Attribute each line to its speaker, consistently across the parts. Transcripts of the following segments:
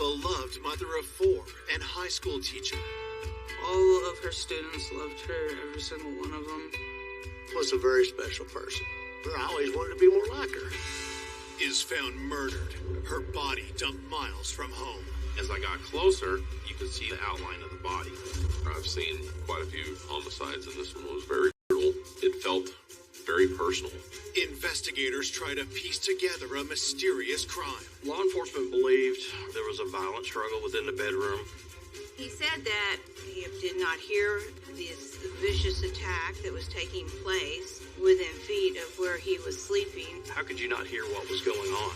Speaker 1: beloved mother of 4 and high school teacher.
Speaker 2: All of her students loved her, every single one of them.
Speaker 3: Was a very special person. I always wanted to be more like her.
Speaker 1: Is found murdered, her body dumped miles from home.
Speaker 4: As I got closer, you could see the outline of the body. I've seen quite a few homicides, and this one was very brutal. It felt very personal.
Speaker 1: Investigators try to piece together a mysterious crime.
Speaker 5: Law enforcement believed there was a violent struggle within the bedroom.
Speaker 6: He said that he did not hear this vicious attack that was taking place within feet of where he was sleeping.
Speaker 5: How could you not hear what was going on?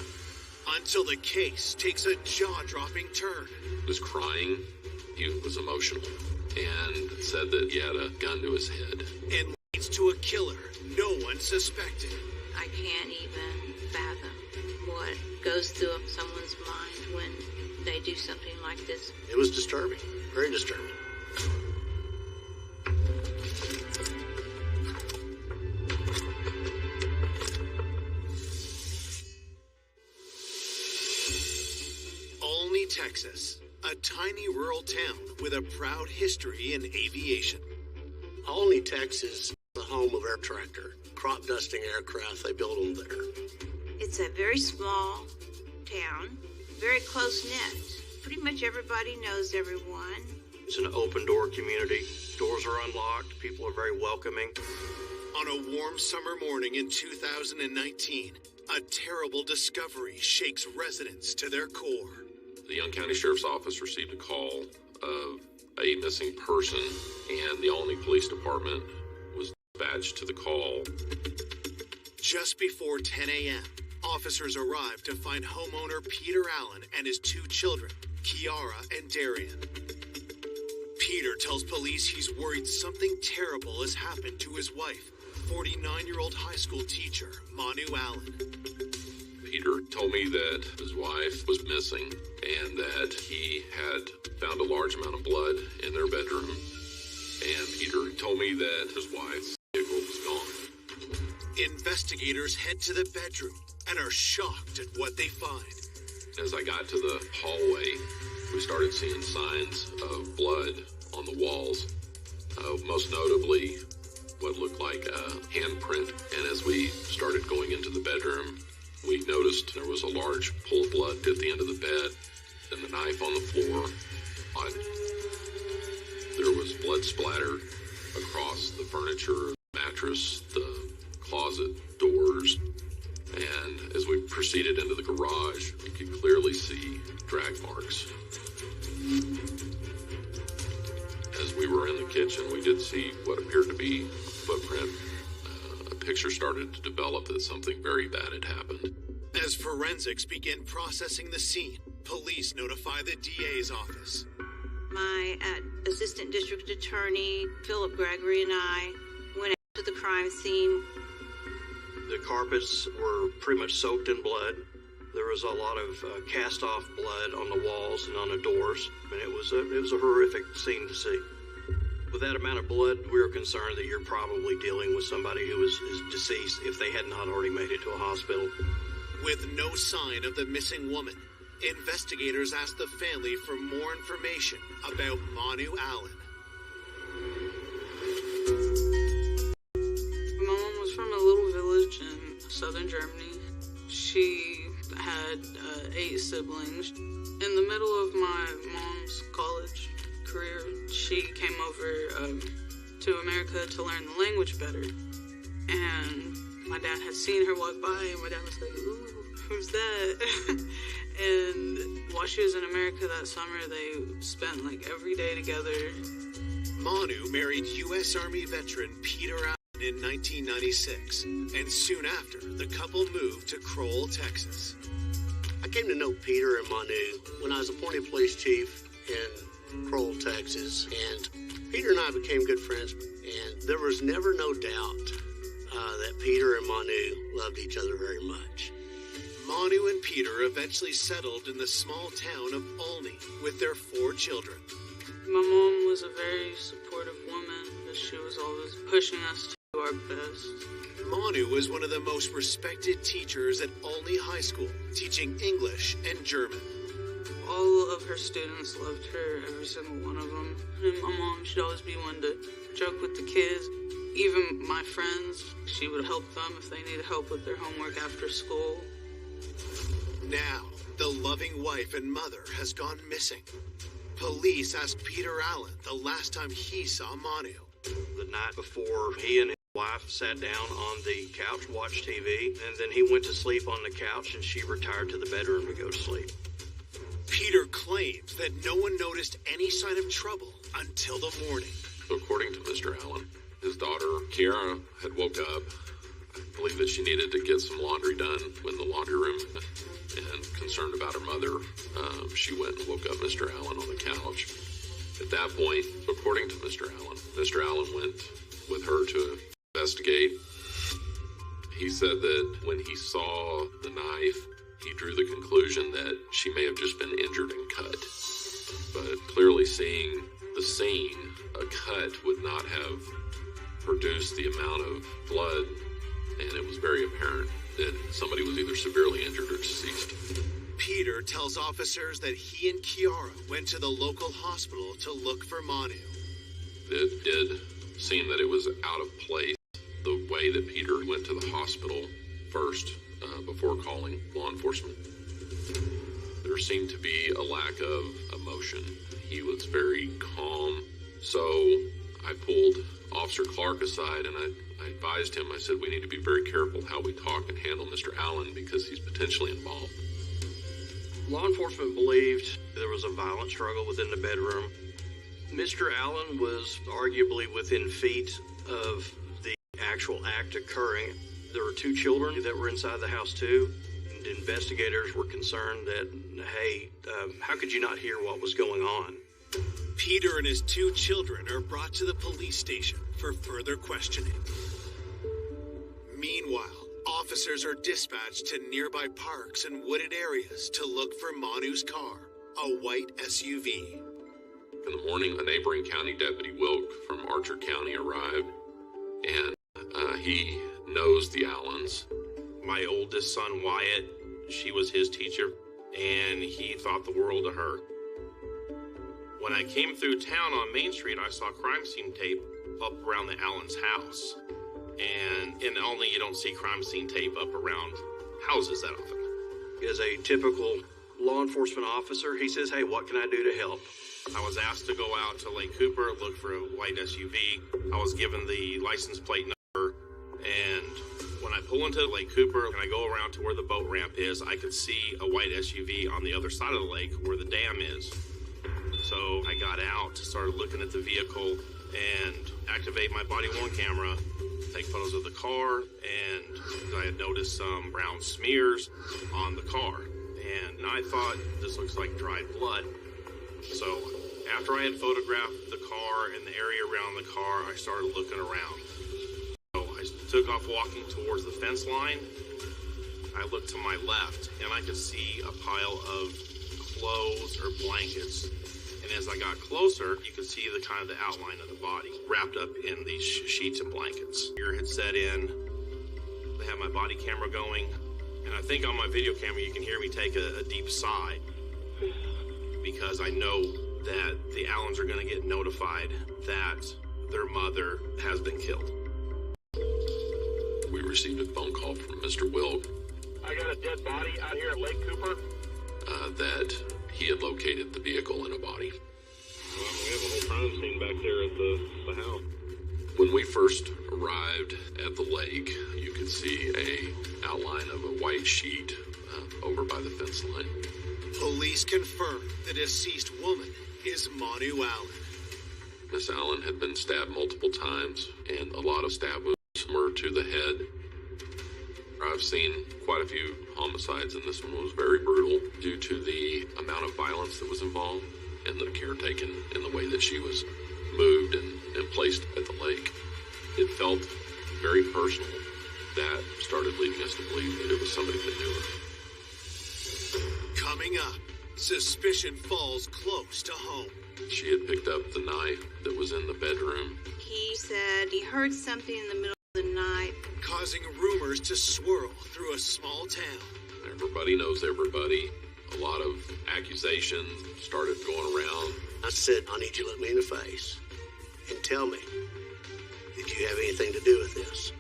Speaker 1: Until the case takes a jaw-dropping turn.
Speaker 4: He was crying. He was emotional and said that he had a gun to his head.
Speaker 1: And leads to a killer no one suspected.
Speaker 6: I can't even fathom what goes through someone's mind when they do something like this.
Speaker 3: It was disturbing, very disturbing.
Speaker 1: Olney, Texas, a tiny rural town with a proud history in aviation.
Speaker 3: Olney, Texas, the home of Air Tractor, crop dusting aircraft. They build them there.
Speaker 6: It's a very small town, very close-knit. Pretty much everybody knows everyone.
Speaker 5: It's an open-door community. Doors are unlocked. People are very welcoming.
Speaker 1: On a warm summer morning in 2019, a terrible discovery shakes residents to their core.
Speaker 4: The Young County Sheriff's Office received a call of a missing person, and the Olney Police Department was dispatched to the call.
Speaker 1: Just before 10 a.m., officers arrived to find homeowner Peter Allen and his 2 children, Kiara and Darian. Peter tells police he's worried something terrible has happened to his wife, 49-year-old high school teacher, Manu Allen.
Speaker 4: Peter told me that his wife was missing and that he had found a large amount of blood in their bedroom. And Peter told me that his wife's vehicle was gone.
Speaker 1: Investigators head to the bedroom and are shocked at what they find.
Speaker 4: As I got to the hallway, we started seeing signs of blood on the walls, most notably what looked like a handprint. And as we started going into the bedroom, we noticed there was a large pool of blood at the end of the bed and the knife on the floor. There was blood splattered across the furniture, mattress, the closet doors. And as we proceeded into the garage, you could clearly see drag marks. As we were in the kitchen, we did see what appeared to be a footprint. A picture started to develop that something very bad had happened.
Speaker 1: As forensics begin processing the scene, police notify the DA's office.
Speaker 6: My assistant district attorney, Philip Gregory, and I went out to the crime scene.
Speaker 5: The carpets were pretty much soaked in blood. There was a lot of cast-off blood on the walls and on the doors, and it was a horrific scene to see. With that amount of blood, we were concerned that you're probably dealing with somebody who is deceased if they had not already made it to a hospital.
Speaker 1: With no sign of the missing woman, investigators asked the family for more information about Manu Allen.
Speaker 2: My mom was from a little village in southern Germany. She had 8 siblings. In the middle of my mom's college career, she came over to America to learn the language better. And my dad had seen her walk by, and my dad was like, "Ooh, who's that?" And while she was in America that summer, they spent like every day together.
Speaker 1: Manu married U.S. Army veteran Peter Allen in 1996, and soon after, the couple moved to Crowell, Texas.
Speaker 3: I came to know Peter and Manu when I was appointed police chief in Crowell, Texas, and Peter and I became good friends, and there was never no doubt that Peter and Manu loved each other very much.
Speaker 1: Manu and Peter eventually settled in the small town of Olney with their 4 children.
Speaker 2: My mom was a very supportive woman. She was always pushing us to do our best.
Speaker 1: Manu was one of the most respected teachers at Olney High School, teaching English and German.
Speaker 2: All of her students loved her, every single one of them. And my mom, she'd always be one to joke with the kids. Even my friends, she would help them if they needed help with their homework after school.
Speaker 1: Now, the loving wife and mother has gone missing. Police asked Peter Allen the last time he saw Manu.
Speaker 5: The night before, he and his wife sat down on the couch, watched TV, and then he went to sleep on the couch and she retired to the bedroom to go to sleep.
Speaker 1: Peter claims that no one noticed any sign of trouble until the morning.
Speaker 4: According to Mr. Allen, his daughter, Kiara, had woke up. I believe that she needed to get some laundry done in the laundry room, and concerned about her mother, she went and woke up Mr. Allen on the couch. At that point, according to Mr. Allen went with her to investigate. He said that when he saw the knife, he drew the conclusion that she may have just been injured and cut. But clearly seeing the scene, a cut would not have produced the amount of blood, and it was very apparent that somebody was either severely injured or deceased.
Speaker 1: Peter tells officers that he and Kiara went to the local hospital to look for Manu.
Speaker 4: It did seem that it was out of place, the way that Peter went to the hospital first, before calling law enforcement. There seemed to be a lack of emotion. He was very calm. So I pulled Officer Clark aside and I advised him, I said, we need to be very careful how we talk and handle Mr. Allen because he's potentially involved.
Speaker 5: Law enforcement believed there was a violent struggle within the bedroom. Mr. Allen was arguably within feet of the actual act occurring. There were 2 children that were inside the house too. And investigators were concerned that, hey, how could you not hear what was going on?
Speaker 1: Peter and his 2 children are brought to the police station for further questioning. Meanwhile, officers are dispatched to nearby parks and wooded areas to look for Manu's car, a white SUV.
Speaker 4: In the morning, a neighboring county deputy, Wilk, from Archer County, arrived, and he knows the Allens.
Speaker 7: My oldest son, Wyatt, she was his teacher, and he thought the world of her. When I came through town on Main Street, I saw crime scene tape up around the Allens' house. And only you don't see crime scene tape up around houses that often.
Speaker 5: As a typical law enforcement officer, he says, hey, what can I do to help?
Speaker 7: I was asked to go out to Lake Cooper, look for a white SUV. I was given the license plate number, and when I pull into Lake Cooper and I go around to where the boat ramp is, I could see a white SUV on the other side of the lake where the dam is. So I got out, started looking at the vehicle, and activate my body-worn camera, take photos of the car, and I had noticed some brown smears on the car. And I thought, this looks like dried blood. So after I had photographed the car and the area around the car, I started looking around. So I took off walking towards the fence line. I looked to my left, and I could see a pile of clothes or blankets. And as I got closer, you could see the kind of the outline of the body wrapped up in these sheets and blankets. Fear had set in. I had my body camera going, and I think on my video camera you can hear me take a deep sigh because I know that the Allens are going to get notified that their mother has been killed.
Speaker 4: We received a phone call from Mr. Wilk.
Speaker 8: I got a dead body out here at Lake Cooper.
Speaker 4: That he had located the vehicle in a body.
Speaker 8: We have a whole crime scene back there at the house.
Speaker 4: When we first arrived at the lake, you could see a outline of a white sheet over by the fence line.
Speaker 1: Police confirm the deceased woman is Manu Allen.
Speaker 4: Miss Allen had been stabbed multiple times, and a lot of stab wounds were to the head. I've seen quite a few homicides, and this one was very brutal due to the amount of violence that was involved and the care taken in the way that she was moved and placed at the lake. It felt very personal. That started leading us to believe that it was somebody that knew her.
Speaker 1: Coming up, suspicion falls close to home.
Speaker 4: She had picked up the knife that was in the bedroom.
Speaker 6: He said he heard something in the middle of the night,
Speaker 1: causing rumors to swirl through a small town.
Speaker 4: Everybody knows everybody. A lot of accusations started going around.
Speaker 3: I said, I need you to look me in the face and tell me, did you have anything to do with this?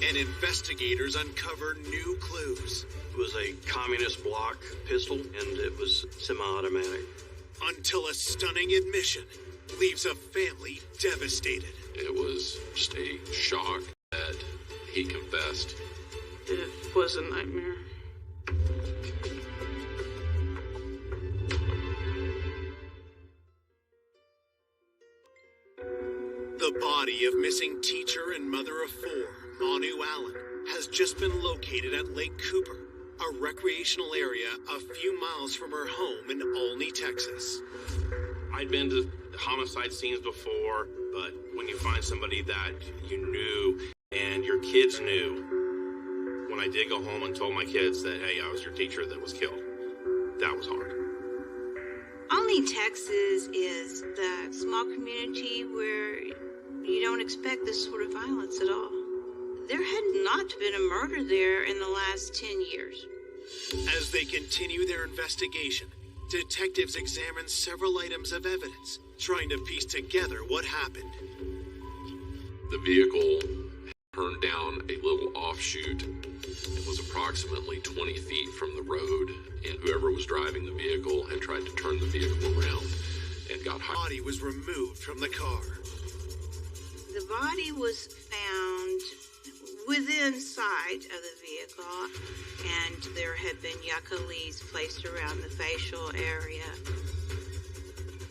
Speaker 1: And investigators uncover new clues.
Speaker 5: It was a communist block pistol, and it was semi-automatic.
Speaker 1: Until a stunning admission leaves a family devastated.
Speaker 4: It was just a shock that he confessed.
Speaker 2: It was a nightmare.
Speaker 1: The body of missing teacher and mother of four, Manu Allen, has just been located at Lake Cooper, a recreational area a few miles from her home in Olney, Texas.
Speaker 7: I'd been to homicide scenes before, but when you find somebody that you knew and your kids knew, when I did go home and told my kids that, hey, I was your teacher that was killed, that was hard.
Speaker 6: Olney, Texas is the small community where you don't expect this sort of violence at all. There had not been a murder there in the last 10 years.
Speaker 1: As they continue their investigation, detectives examine several items of evidence, trying to piece together what happened.
Speaker 4: The vehicle turned down a little offshoot. It was approximately 20 feet from the road, and whoever was driving the vehicle had tried to turn the vehicle around and got high.
Speaker 1: The body was removed from the car.
Speaker 6: The body was found within sight of the vehicle, and there had been yucca leaves placed around the facial area.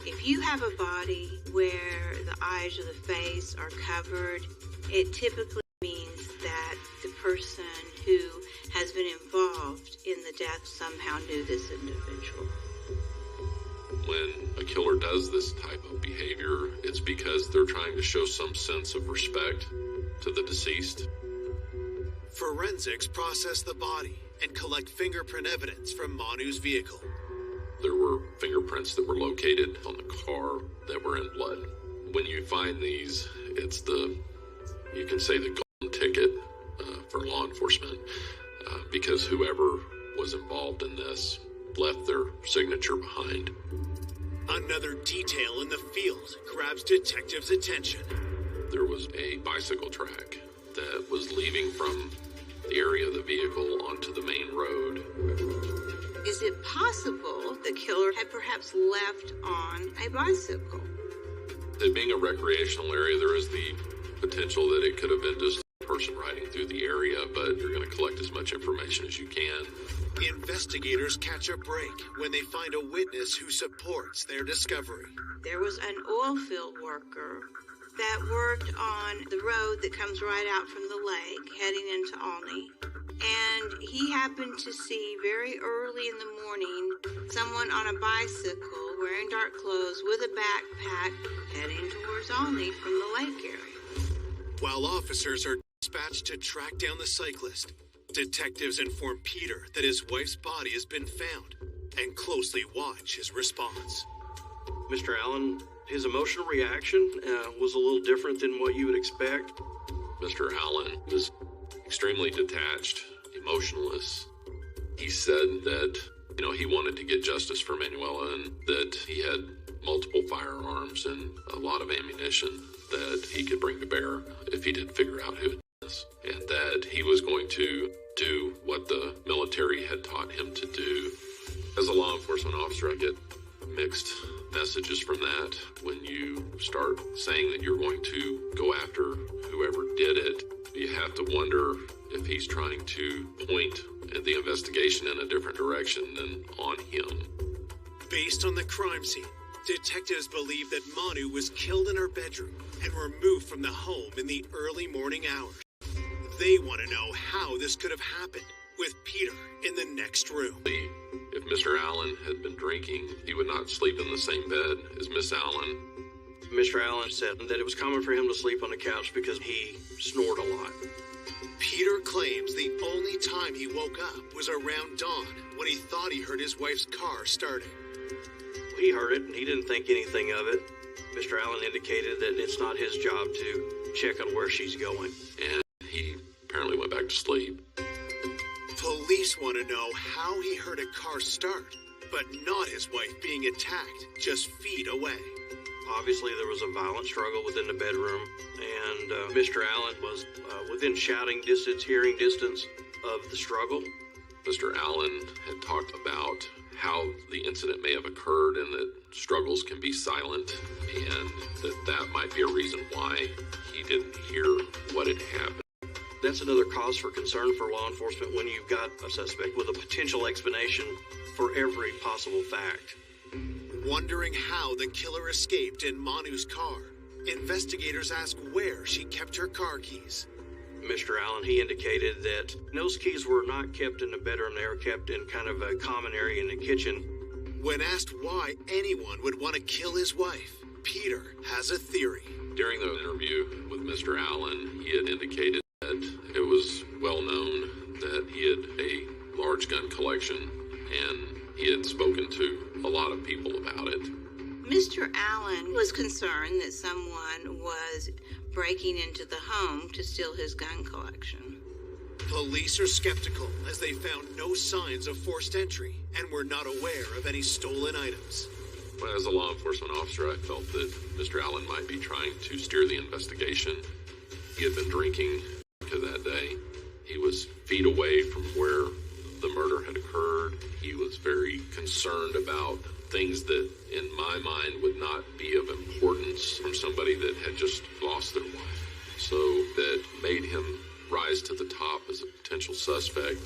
Speaker 6: If you have a body where the eyes or the face are covered, it typically means that the person who has been involved in the death somehow knew this individual.
Speaker 4: When a killer does this type of behavior, it's because they're trying to show some sense of respect to the deceased.
Speaker 1: Forensics process the body and collect fingerprint evidence from Manu's vehicle.
Speaker 4: There were fingerprints that were located on the car that were in blood. When you find these, it's you can say the golden ticket for law enforcement, because whoever was involved in this left their signature behind.
Speaker 1: Another detail in the field grabs detectives' attention.
Speaker 4: There was a bicycle track that was leaving from the area of the vehicle onto the main road.
Speaker 6: Is it possible the killer had perhaps left on a bicycle?
Speaker 4: It being a recreational area, there is the potential that it could have been just a person riding through the area, but you're going to collect as much information as you can.
Speaker 1: Investigators catch a break when they find a witness who supports their discovery.
Speaker 6: There was an oil field worker that worked on the road that comes right out from the lake heading into Olney, and he happened to see very early in the morning someone on a bicycle wearing dark clothes with a backpack heading towards Olney from the lake area.
Speaker 1: While officers are dispatched to track down the cyclist, detectives inform Peter that his wife's body has been found and closely watch his response.
Speaker 5: Mr. Allen, his emotional reaction was a little different than what you would expect.
Speaker 4: Mr. Allen was extremely detached, emotionless. He said that, he wanted to get justice for Manuela and that he had multiple firearms and a lot of ammunition that he could bring to bear if he did figure out who it is, and that he was going to do what the military had taught him to do. As a law enforcement officer, I get mixed messages from that. When you start saying that you're going to go after whoever did it, you have to wonder if he's trying to point the investigation in a different direction than on him.
Speaker 1: Based on the crime scene, detectives believe that Manu was killed in her bedroom and removed from the home in the early morning hours. They want to know how this could have happened, with Peter in the next room.
Speaker 4: If Mr. Allen had been drinking, he would not sleep in the same bed as Miss Allen.
Speaker 5: Mr. Allen said that it was common for him to sleep on the couch because he snored a lot.
Speaker 1: Peter claims the only time he woke up was around dawn when he thought he heard his wife's car starting.
Speaker 5: He heard it and he didn't think anything of it. Mr. Allen indicated that it's not his job to check on where she's going.
Speaker 4: And he apparently went back to sleep.
Speaker 1: Police want to know how he heard a car start but not his wife being attacked just feet away.
Speaker 5: Obviously, there was a violent struggle within the bedroom, and Mr. Allen was within shouting distance, hearing distance of the struggle.
Speaker 4: Mr. Allen had talked about how the incident may have occurred and that struggles can be silent, and that might be a reason why he didn't hear what had happened.
Speaker 5: That's another cause for concern for law enforcement when you've got a suspect with a potential explanation for every possible fact.
Speaker 1: Wondering how the killer escaped in Manu's car, investigators ask where she kept her car keys.
Speaker 5: Mr. Allen, he indicated that those keys were not kept in the bedroom. They were kept in kind of a common area in the kitchen.
Speaker 1: When asked why anyone would want to kill his wife, Peter has a theory.
Speaker 4: During the interview with Mr. Allen, he had indicated that it was well known that he had a large gun collection, and he had spoken to a lot of people about it.
Speaker 6: Mr. Allen was concerned that someone was breaking into the home to steal his gun collection.
Speaker 1: Police are skeptical as they found no signs of forced entry and were not aware of any stolen items.
Speaker 4: Well, as a law enforcement officer, I felt that Mr. Allen might be trying to steer the investigation. He had been drinking that day. He was feet away from where the murder had occurred. He was very concerned about things that, in my mind, would not be of importance from somebody that had just lost their wife. So that made him rise to the top as a potential suspect.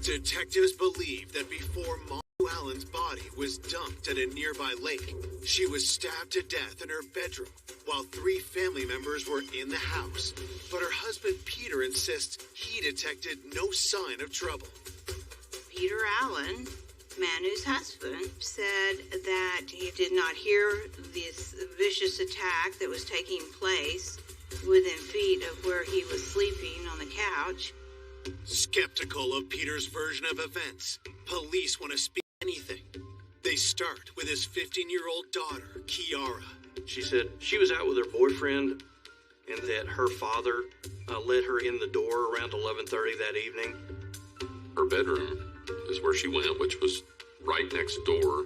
Speaker 1: Detectives believe that before Manu Allen's body was dumped at a nearby lake, she was stabbed to death in her bedroom while 3 family members were in the house. But her husband Peter insists he detected no sign of trouble.
Speaker 6: Peter Allen, Manu's husband, said that he did not hear this vicious attack that was taking place within feet of where he was sleeping on the couch.
Speaker 1: Skeptical of Peter's version of events, police want to speak anything. They start with his 15-year-old daughter, Kiara.
Speaker 5: She said she was out with her boyfriend and that her father let her in the door around 11:30 that evening.
Speaker 4: Her bedroom is where she went, which was right next door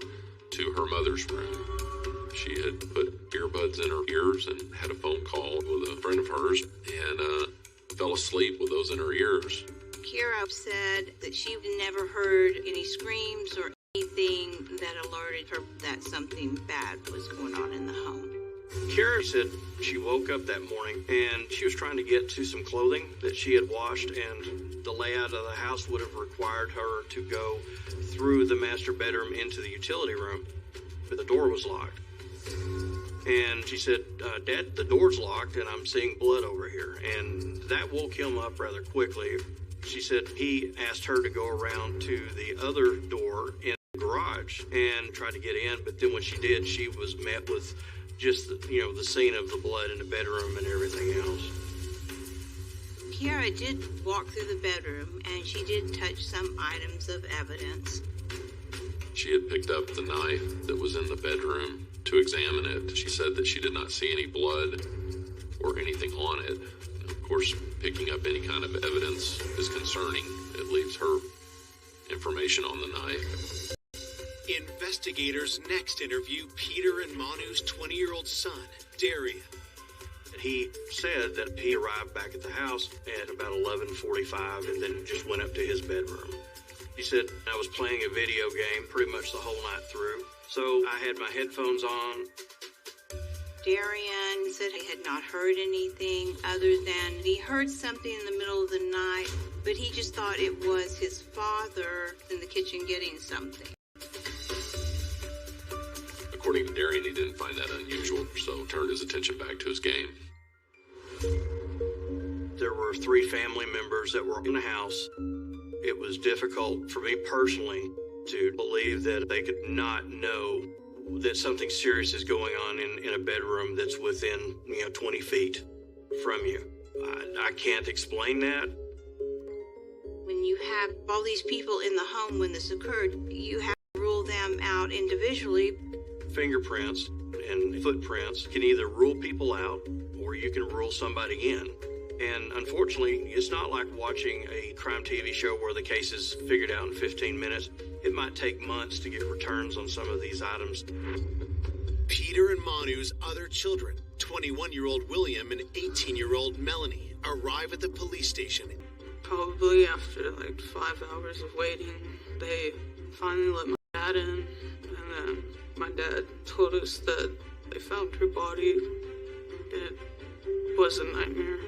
Speaker 4: to her mother's room. She had put earbuds in her ears and had a phone call with a friend of hers and fell asleep with those in her ears.
Speaker 6: Kiara said that she never heard any screams or anything that alerted her that something bad was going on in the home.
Speaker 5: Kiara said she woke up that morning and she was trying to get to some clothing that she had washed, and the layout of the house would have required her to go through the master bedroom into the utility room, but the door was locked. And she said, Dad, the door's locked and I'm seeing blood over here. And that woke him up rather quickly. She said he asked her to go around to the other door in the garage and try to get in. But then when she did, she was met with just, the scene of the blood in the bedroom and everything else.
Speaker 6: Kiara did walk through the bedroom and she did touch some items of evidence.
Speaker 4: She had picked up the knife that was in the bedroom to examine it. She said that she did not see any blood or anything on it. Of course, picking up any kind of evidence is concerning. It leaves her information on the knife.
Speaker 1: Investigators next interview Peter and Manu's 20-year-old son, Darian.
Speaker 5: He said that he arrived back at the house at about 11:45 and then just went up to his bedroom. He said, I was playing a video game pretty much the whole night through, so I had my headphones on.
Speaker 6: Darian said he had not heard anything other than he heard something in the middle of the night, but he just thought it was his father in the kitchen getting something.
Speaker 4: According to Darian, he didn't find that unusual, so turned his attention back to his game.
Speaker 5: There were 3 family members that were in the house. It was difficult for me personally to believe that they could not know that something serious is going on in a bedroom that's within 20 feet from you. I can't explain that.
Speaker 6: When you have all these people in the home when this occurred, you have to rule them out individually.
Speaker 5: Fingerprints and footprints can either rule people out you can rule somebody in. And unfortunately, it's not like watching a crime TV show where the case is figured out in 15 minutes. It might take months to get returns on some of these items.
Speaker 1: Peter and Manu's other children, 21-year-old William and 18-year-old Melanie, arrive at the police station.
Speaker 2: Probably after like 5 hours of waiting, they finally let my dad in, and then my dad told us that they found her body. It was a nightmare.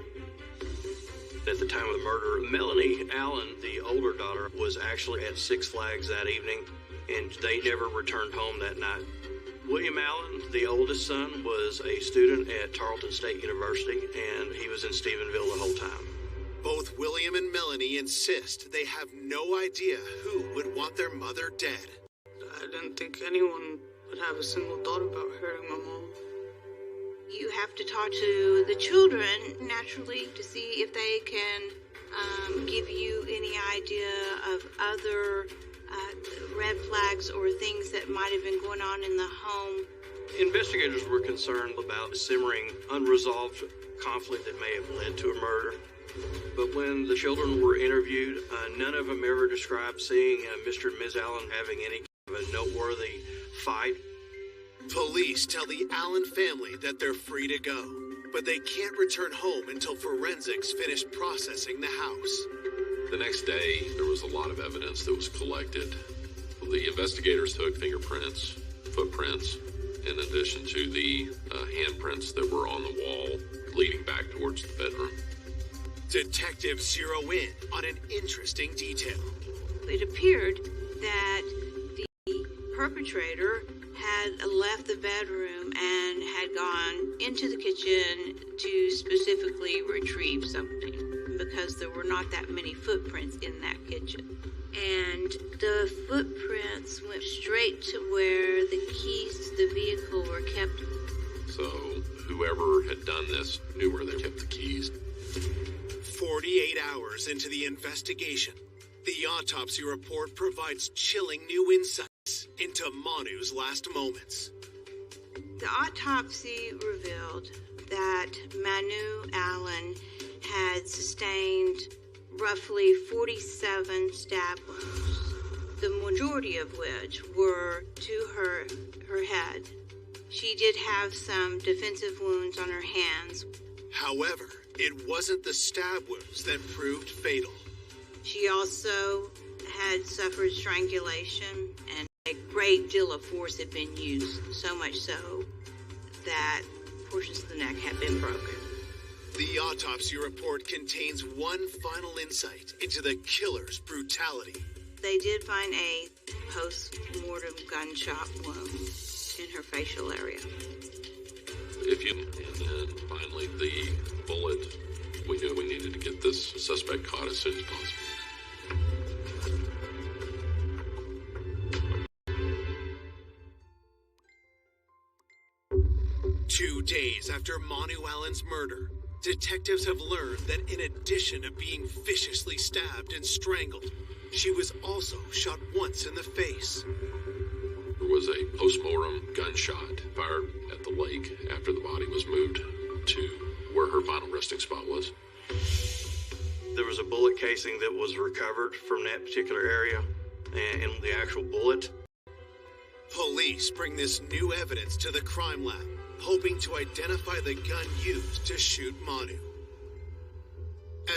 Speaker 5: At the time of the murder, Melanie Allen, the older daughter, was actually at Six Flags that evening, and they never returned home that night. William Allen, the oldest son, was a student at Tarleton State University, and he was in Stephenville the whole time.
Speaker 1: Both William and Melanie insist they have no idea who would want their mother dead.
Speaker 2: I didn't think anyone would have a single thought about hurting my mom.
Speaker 6: You have to talk to the children, naturally, to see if they can give you any idea of other red flags or things that might have been going on in the home.
Speaker 5: Investigators were concerned about simmering, unresolved conflict that may have led to a murder. But when the children were interviewed, none of them ever described seeing Mr. and Ms. Allen having any kind of a noteworthy fight.
Speaker 1: Police tell the Allen family that they're free to go, but they can't return home until forensics finish processing the house.
Speaker 4: The next day, there was a lot of evidence that was collected. The investigators took fingerprints, footprints, in addition to the handprints that were on the wall leading back towards the bedroom.
Speaker 1: Detectives zero in on an interesting detail.
Speaker 6: It appeared that the perpetrator had left the bedroom and had gone into the kitchen to specifically retrieve something, because there were not that many footprints in that kitchen. And the footprints went straight to where the keys to the vehicle were kept.
Speaker 4: So whoever had done this knew where they kept the keys.
Speaker 1: 48 hours into the investigation, the autopsy report provides chilling new insights into Manu's last moments.
Speaker 6: The autopsy revealed that Manu Allen had sustained roughly 47 stab wounds, the majority of which were to her head. She did have some defensive wounds on her hands.
Speaker 1: However, it wasn't the stab wounds that proved fatal.
Speaker 6: She also had suffered strangulation, and a great deal of force had been used, so much so that portions of the neck had been broken.
Speaker 1: The autopsy report contains one final insight into the killer's brutality.
Speaker 6: They did find a post-mortem gunshot wound in her facial area.
Speaker 4: And then finally the bullet. We knew we needed to get this suspect caught as soon as possible.
Speaker 1: 2 days after Manu Allen's murder, detectives have learned that in addition to being viciously stabbed and strangled, she was also shot once in the face.
Speaker 4: There was a post-mortem gunshot fired at the lake after the body was moved to where her final resting spot was.
Speaker 5: There was a bullet casing that was recovered from that particular area, and the actual bullet.
Speaker 1: Police bring this new evidence to the crime lab, hoping to identify the gun used to shoot Manu.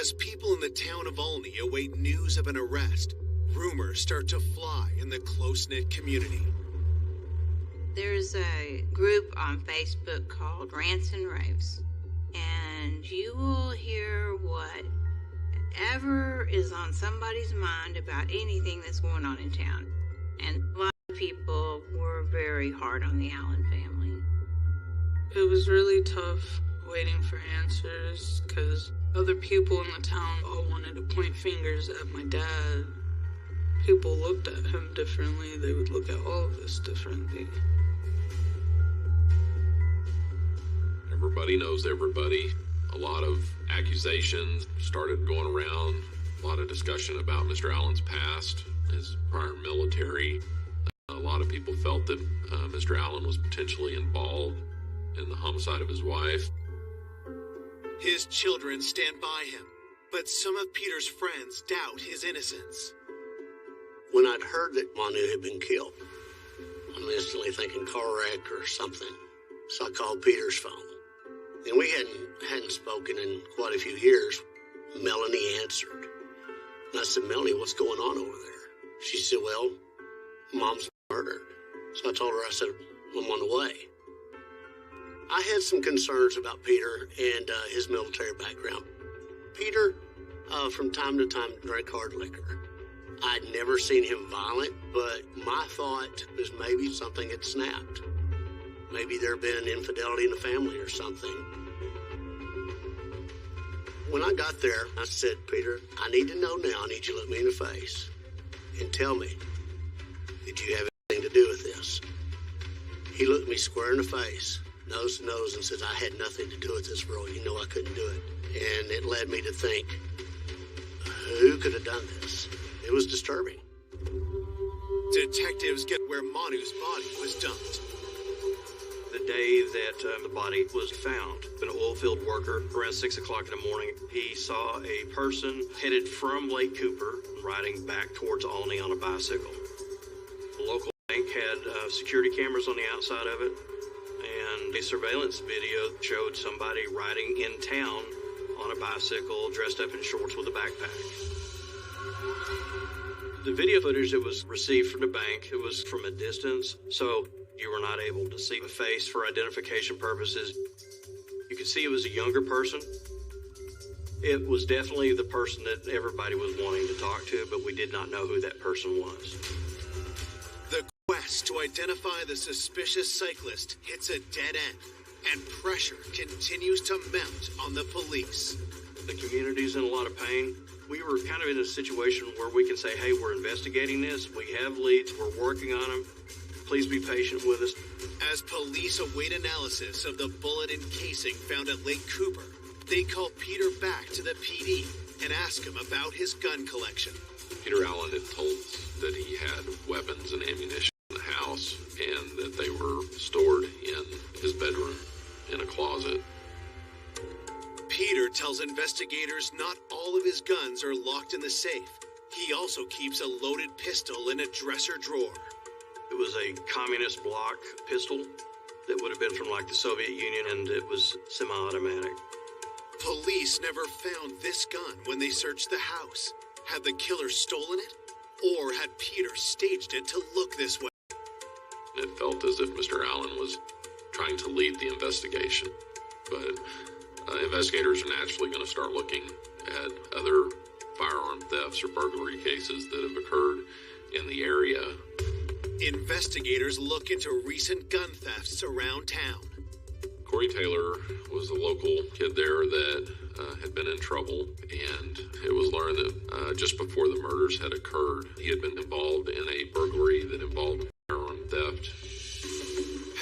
Speaker 1: As people in the town of Olney await news of an arrest, rumors start to fly in the close-knit community.
Speaker 6: There's a group on Facebook called Rants and Raves, and you will hear whatever is on somebody's mind about anything that's going on in town. And a lot of people were very hard on the Allen family.
Speaker 2: It was really tough waiting for answers because other people in the town all wanted to point fingers at my dad. People looked at him differently. They would look at all of this differently.
Speaker 4: Everybody knows everybody. A lot of accusations started going around. A lot of discussion about Mr. Allen's past, his prior military. A lot of people felt that Mr. Allen was potentially involved in the homicide of his wife.
Speaker 1: His children stand by him, but some of Peter's friends doubt his innocence.
Speaker 3: When I'd heard that Manu had been killed, I'm instantly thinking car wreck or something. So I called Peter's phone. And we hadn't spoken in quite a few years. Melanie answered. And I said, Melanie, what's going on over there? She said, well, Mom's murdered. So I told her, I said, I'm on the way. I had some concerns about Peter and his military background. Peter, from time to time, drank hard liquor. I'd never seen him violent, but my thought was maybe something had snapped. Maybe there had been infidelity in the family or something. When I got there, I said, Peter, I need to know now. I need you to look me in the face and tell me, did you have anything to do with this? He looked me square in the face, nose to nose, and said, I had nothing to do with this, bro. You know I couldn't do it. And it led me to think, who could have done this? It was disturbing.
Speaker 1: Detectives get where Manu's body was dumped.
Speaker 5: The day that the body was found, an oil field worker, around 6 o'clock in the morning, he saw a person headed from Lake Cooper riding back towards Olney on a bicycle. The local bank had security cameras on the outside of it, and a surveillance video showed somebody riding in town on a bicycle dressed up in shorts with a backpack. The video footage that was received from the bank, it was from a distance, so you were not able to see the face for identification purposes. You could see it was a younger person. It was definitely the person that everybody was wanting to talk to, but we did not know who that person was.
Speaker 1: The quest to identify the suspicious cyclist hits a dead end, and pressure continues to mount on the police.
Speaker 5: The community's in a lot of pain. We were kind of in a situation where we can say, hey, we're investigating this. We have leads. We're working on them. Please be patient with us.
Speaker 1: As police await analysis of the bullet and casing found at Lake Cooper, they call Peter back to the PD and ask him about his gun collection.
Speaker 4: Peter Allen had told us that he had weapons and ammunition in the house and that they were stored in his bedroom in a closet.
Speaker 1: Peter tells investigators not all of his guns are locked in the safe. He also keeps a loaded pistol in a dresser drawer.
Speaker 5: It was a communist block pistol that would have been from like the Soviet Union, and it was semi-automatic.
Speaker 1: Police never found this gun when they searched the house. Had the killer stolen it? Or had Peter staged it to look this way?
Speaker 4: It felt as if Mr. Allen was trying to lead the investigation. But investigators are naturally going to start looking at other firearm thefts or burglary cases that have occurred in the area.
Speaker 1: Investigators look into recent gun thefts around town.
Speaker 4: Corey Taylor was a local kid there that had been in trouble, and it was learned that just before the murders had occurred, he had been involved in a burglary that involved firearm theft.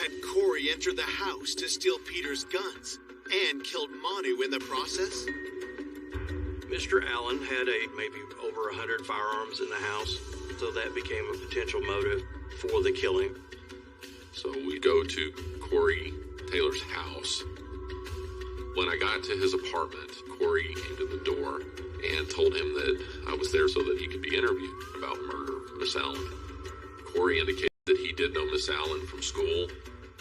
Speaker 1: Had Corey entered the house to steal Peter's guns and killed Manu in the process?
Speaker 5: Mr. Allen had maybe over 100 firearms in the house, so that became a potential motive for the killing.
Speaker 4: So we go to Corey Taylor's house. When I got to his apartment, Corey came to the door and told him that I was there so that he could be interviewed about the murder of Miss Allen. Corey indicated that he did know Miss Allen from school.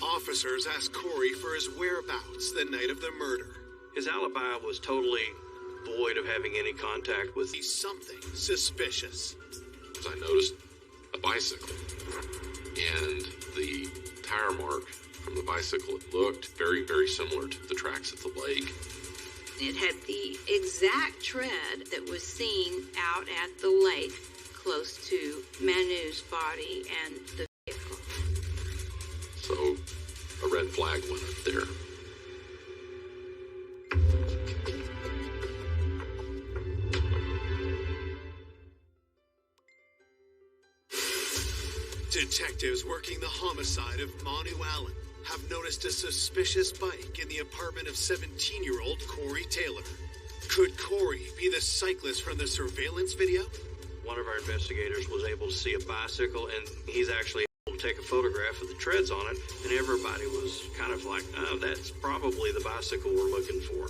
Speaker 1: Officers asked Corey for his whereabouts the night of the murder.
Speaker 5: His alibi was totally void of having any contact with
Speaker 1: something suspicious.
Speaker 4: I noticed a bicycle, and the tire mark from the bicycle looked very, very similar to the tracks at the lake.
Speaker 6: It had the exact tread that was seen out at the lake close to Manu's body and the vehicle.
Speaker 4: So a red flag went up there.
Speaker 1: Detectives working the homicide of Manu Allen have noticed a suspicious bike in the apartment of 17-year-old Corey Taylor. Could Corey be the cyclist from the surveillance video?
Speaker 5: One of our investigators was able to see a bicycle, and he's actually able to take a photograph of the treads on it, and everybody was kind of like, oh, that's probably the bicycle we're looking for.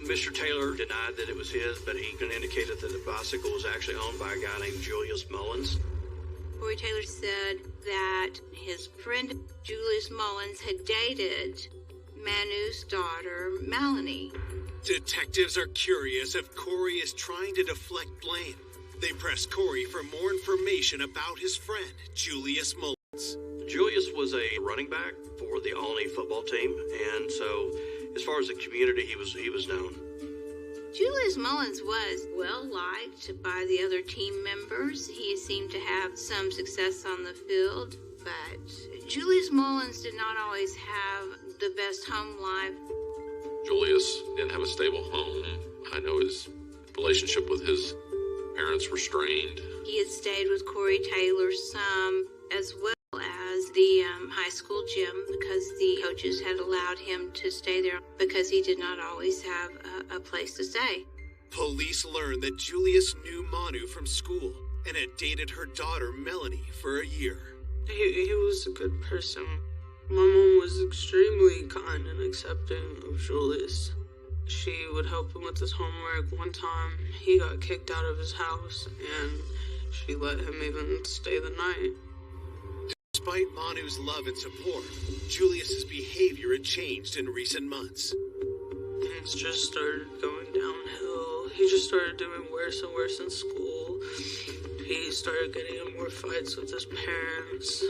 Speaker 5: Mr. Taylor denied that it was his, but he indicated that the bicycle was actually owned by a guy named Julius Mullins.
Speaker 6: Corey Taylor said that his friend Julius Mullins had dated Manu's daughter, Melanie.
Speaker 1: Detectives are curious if Corey is trying to deflect blame. They press Corey for more information about his friend, Julius Mullins.
Speaker 5: Julius was a running back for the Alney football team, and so as far as the community, he was known.
Speaker 6: Julius Mullins was well liked by the other team members. He seemed to have some success on the field, but Julius Mullins did not always have the best home life.
Speaker 4: Julius didn't have a stable home. I know his relationship with his parents were strained.
Speaker 6: He had stayed with Corey Taylor some, as well as the high school gym, because the coaches had allowed him to stay there because he did not always have a place to stay.
Speaker 1: Police learned that Julius knew Manu from school and had dated her daughter Melanie for a year.
Speaker 2: He was a good person. My mom was extremely kind and accepting of Julius. She would help him with his homework. One time, he got kicked out of his house, and she let him even stay the night.
Speaker 1: Despite Manu's love and support, Julius's behavior had changed in recent months.
Speaker 2: Things just started going downhill. He just started doing worse and worse in school. He started getting in more fights with his parents.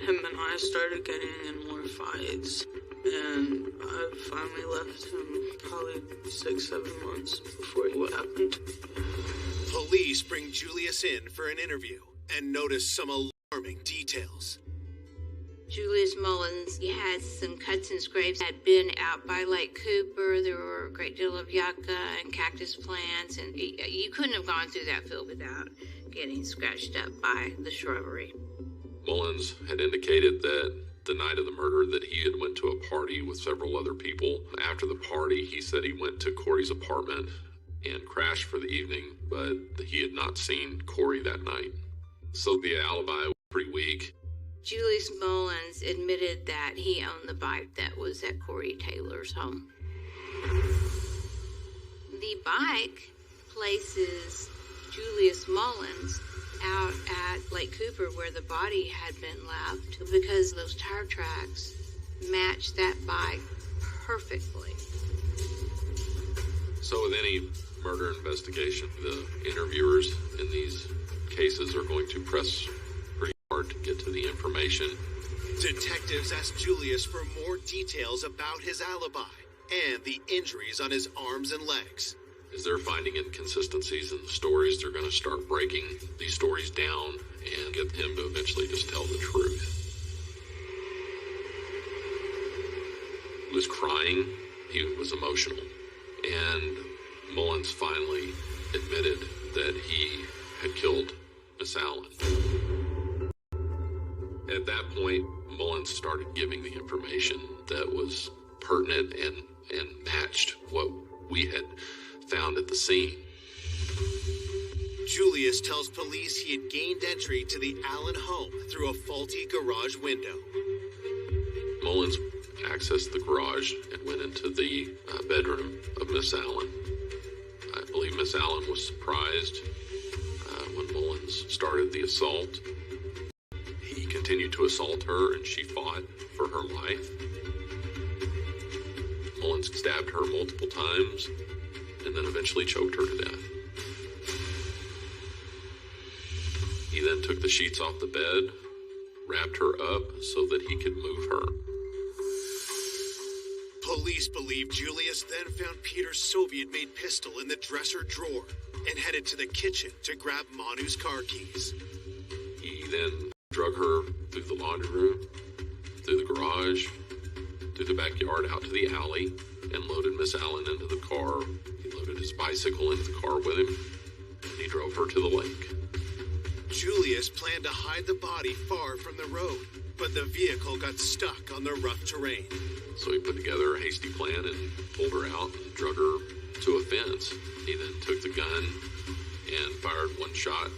Speaker 2: Him and I started getting in more fights. And I finally left him probably 6-7 months before what happened.
Speaker 1: Police bring Julius in for an interview and notice some alarming details.
Speaker 6: Julius Mullins, he had some cuts and scrapes, had been out by Lake Cooper. There were a great deal of yucca and cactus plants, and you couldn't have gone through that field without getting scratched up by the shrubbery.
Speaker 4: Mullins had indicated that the night of the murder that he had went to a party with several other people. After the party, he said he went to Corey's apartment and crashed for the evening, but he had not seen Corey that night. So the alibi was pretty weak.
Speaker 6: Julius Mullins admitted that he owned the bike that was at Corey Taylor's home. The bike places Julius Mullins out at Lake Cooper where the body had been left because those tire tracks match that bike perfectly.
Speaker 4: So with any murder investigation, the interviewers in these cases are going to press pretty hard to get to the information.
Speaker 1: Detectives asked Julius for more details about his alibi and the injuries on his arms and legs.
Speaker 4: As they're finding inconsistencies in the stories, they're going to start breaking these stories down and get him to eventually just tell the truth. He was crying. He was emotional. And Mullins finally admitted that he had killed Miss Allen. At that point, Mullins started giving the information that was pertinent and matched what we had found at the scene.
Speaker 1: Julius tells police he had gained entry to the Allen home through a faulty garage window.
Speaker 4: Mullins accessed the garage and went into the bedroom of Miss Allen. I believe Miss Allen was surprised when Mullins started the assault. He continued to assault her and she fought for her life. Mullins stabbed her multiple times and then eventually choked her to death. He then took the sheets off the bed, wrapped her up so that he could move her.
Speaker 1: Police believe Julius then found Peter's Soviet-made pistol in the dresser drawer and headed to the kitchen to grab Manu's car keys.
Speaker 4: He then drug her through the laundry room, through the garage, through the backyard, out to the alley, and loaded Miss Allen into the car. He loaded his bicycle into the car with him, and he drove her to the lake.
Speaker 1: Julius planned to hide the body far from the road, but the vehicle got stuck on the rough terrain.
Speaker 4: So he put together a hasty plan and pulled her out and drug her to a fence. He then took the gun and fired one shot,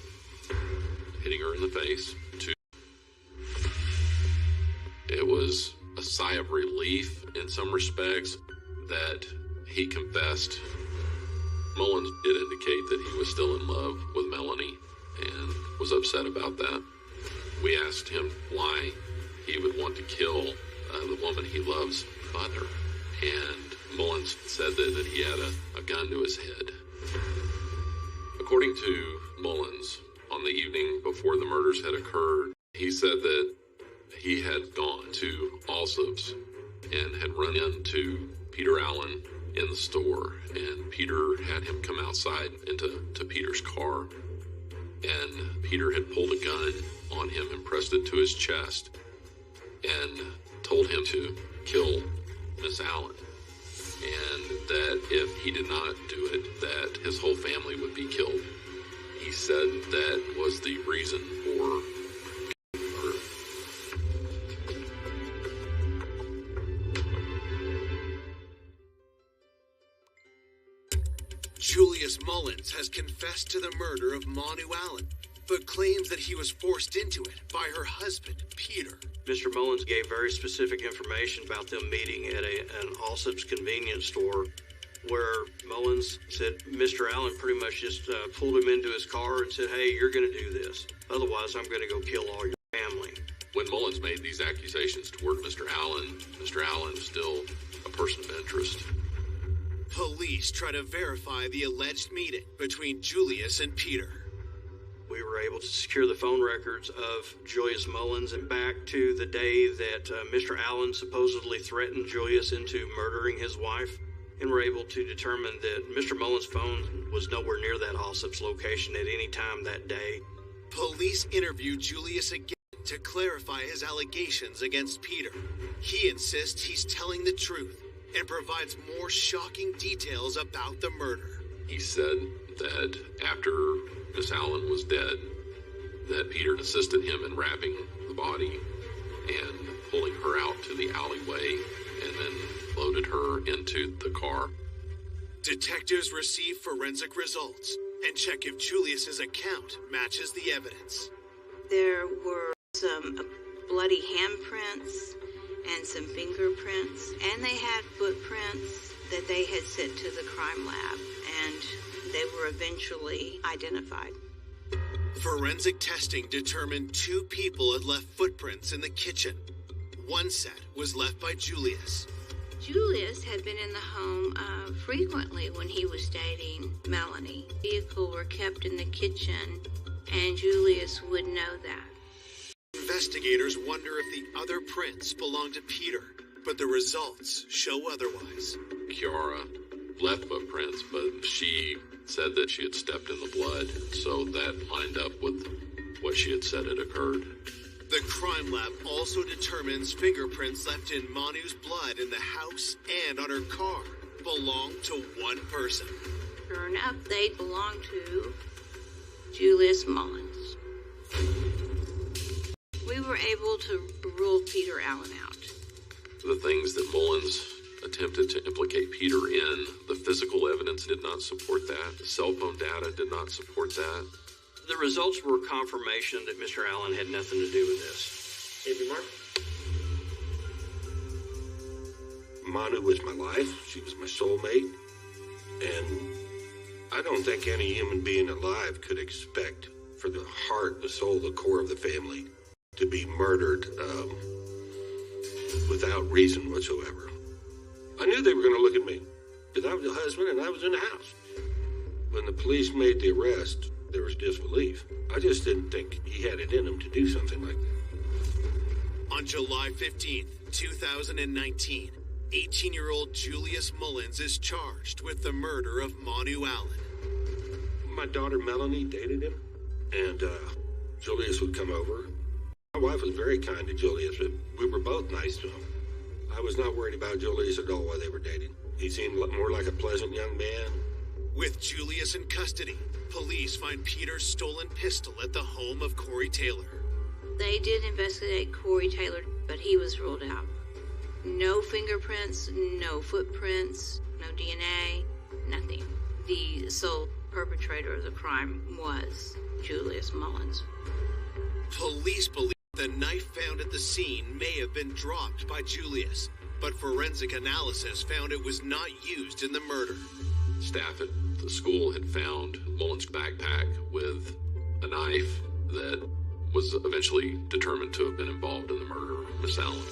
Speaker 4: hitting her in the face. It was a sigh of relief in some respects that he confessed. Mullins did indicate that he was still in love with Melanie and was upset about that. We asked him why he would want to kill the woman he loves, mother, and Mullins said that he had a gun to his head. According to Mullins, on the evening before the murders had occurred, he said that he had gone to Allsup's and had run into Peter Allen in the store, and Peter had him come outside into Peter's car, and Peter had pulled a gun on him and pressed it to his chest and told him to kill Miss Allen, and that if he did not do it, that his whole family would be killed. He said that was the reason for murder.
Speaker 1: Julius Mullins has confessed to the murder of Manu Allen, but claims that he was forced into it by her husband, Peter.
Speaker 5: Mr. Mullins gave very specific information about them meeting at an Allsup's convenience store, where Mullins said Mr. Allen pretty much just pulled him into his car and said, "Hey, you're going to do this. Otherwise, I'm going to go kill all your family."
Speaker 4: When Mullins made these accusations toward Mr. Allen is still a person of interest.
Speaker 1: Police try to verify the alleged meeting between Julius and Peter.
Speaker 5: We were able to secure the phone records of Julius Mullins and back to the day that Mr. Allen supposedly threatened Julius into murdering his wife, and were able to determine that Mr. Mullins' phone was nowhere near that Allsup's location at any time that day.
Speaker 1: Police interviewed Julius again to clarify his allegations against Peter. He insists he's telling the truth and provides more shocking details about the murder.
Speaker 4: He said that after Miss Allen was dead, that Peter assisted him in wrapping the body and pulling her out to the alleyway and then loaded her into the car.
Speaker 1: Detectives receive forensic results and check if Julius's account matches the evidence.
Speaker 6: There were some bloody handprints and some fingerprints, and they had footprints that they had sent to the crime lab, and they were eventually identified.
Speaker 1: Forensic testing determined 2 people had left footprints in the kitchen. One set was left by Julius.
Speaker 6: Julius had been in the home frequently when he was dating Melanie. Vehicles were kept in the kitchen, and Julius would know that.
Speaker 1: Investigators wonder if the other prints belong to Peter, but the results show otherwise.
Speaker 4: Kiara left footprints, but she said that she had stepped in the blood, so that lined up with what she had said had occurred.
Speaker 1: The crime lab also determines fingerprints left in Manu's blood in the house and on her car belong to one person.
Speaker 6: Sure enough, they belong to Julius Mullins. We were able to rule Peter Allen out.
Speaker 4: The things that Mullins attempted to implicate Peter in, the physical evidence did not support that. The cell phone data did not support that.
Speaker 5: The results were confirmation that Mr. Allen had nothing to do with this.
Speaker 9: Maybe Mark? Manu was my life. She was my soulmate. And I don't think any human being alive could expect for the heart, the soul, the core of the family to be murdered without reason whatsoever. I knew they were going to look at me because I was the husband and I was in the house. When the police made the arrest, there was disbelief. I just didn't think he had it in him to do something like that.
Speaker 1: On July 15th, 2019, 18-year-old Julius Mullins is charged with the murder of Manu Allen.
Speaker 9: My daughter Melanie dated him, and Julius would come over. My wife was very kind to Julius, but we were both nice to him. I was not worried about Julius at all while they were dating. He seemed more like a pleasant young man.
Speaker 1: With Julius in custody, police find Peter's stolen pistol at the home of Corey Taylor.
Speaker 6: They did investigate Corey Taylor, but he was ruled out. No fingerprints, no footprints, no DNA, nothing. The sole perpetrator of the crime was Julius Mullins.
Speaker 1: Police believe the knife found at the scene may have been dropped by Julius, but forensic analysis found it was not used in the murder.
Speaker 4: Staff at the school had found Mullen's backpack with a knife that was eventually determined to have been involved in the murder of Miss Allen.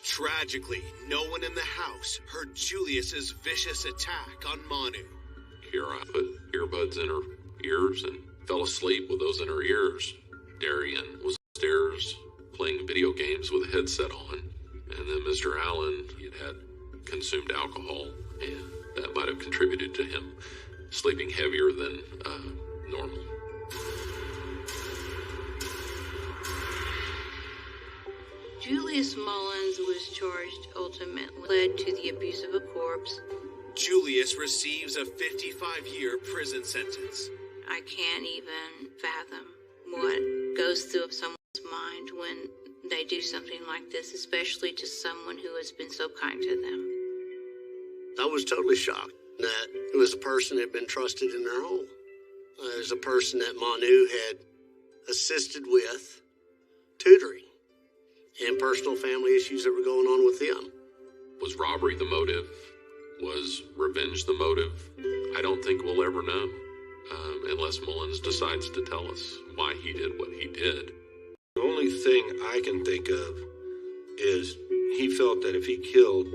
Speaker 1: Tragically, no one in the house heard Julius's vicious attack on Manu.
Speaker 4: Kiara put earbuds in her ears and fell asleep with those in her ears. Darian was upstairs playing video games with a headset on. And then Mr. Allen, he had consumed alcohol, and that might have contributed to him sleeping heavier than normal.
Speaker 6: Julius Mullins was charged, ultimately led to the abuse of a corpse.
Speaker 1: Julius receives a 55-year prison sentence.
Speaker 6: I can't even fathom what goes through someone's mind when they do something like this, especially to someone who has been so kind to them.
Speaker 3: I was totally shocked that it was a person that had been trusted in their home. It was a person that Manu had assisted with tutoring and personal family issues that were going on with them.
Speaker 4: Was robbery the motive? Was revenge the motive? I don't think we'll ever know, unless Mullins decides to tell us why he did what he did.
Speaker 9: The only thing I can think of is he felt that if he killed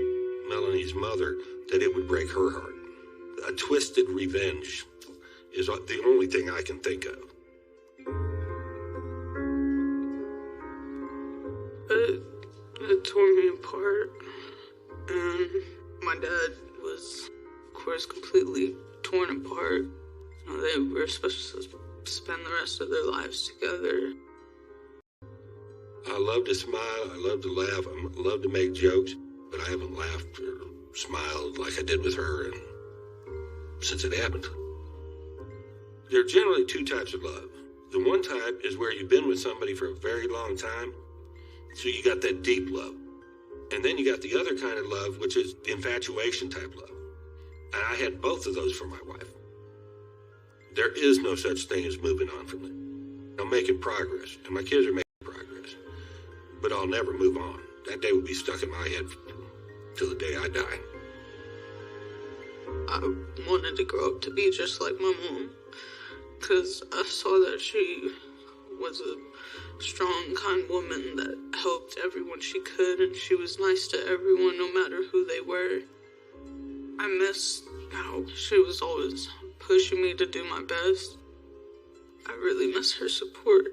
Speaker 9: Melanie's mother, that it would break her heart. A twisted revenge is the only thing I can think of.
Speaker 2: It tore me apart, and my dad was, of course, completely torn apart. They were supposed to spend the rest of their lives together.
Speaker 9: I love to smile, I love to laugh, I love to make jokes, but I haven't laughed or smiled like I did with her since it happened. There are generally two types of love. The one type is where you've been with somebody for a very long time, so you got that deep love. And then you got the other kind of love, which is the infatuation type love. And I had both of those for my wife. There is no such thing as moving on from it. I'm making progress, and my kids are making progress. But I'll never move on. That day will be stuck in my head till the day I die.
Speaker 2: I wanted to grow up to be just like my mom, because I saw that she was a strong, kind woman that helped everyone she could, and she was nice to everyone no matter who they were. I miss how she was always pushing me to do my best. I really miss her support.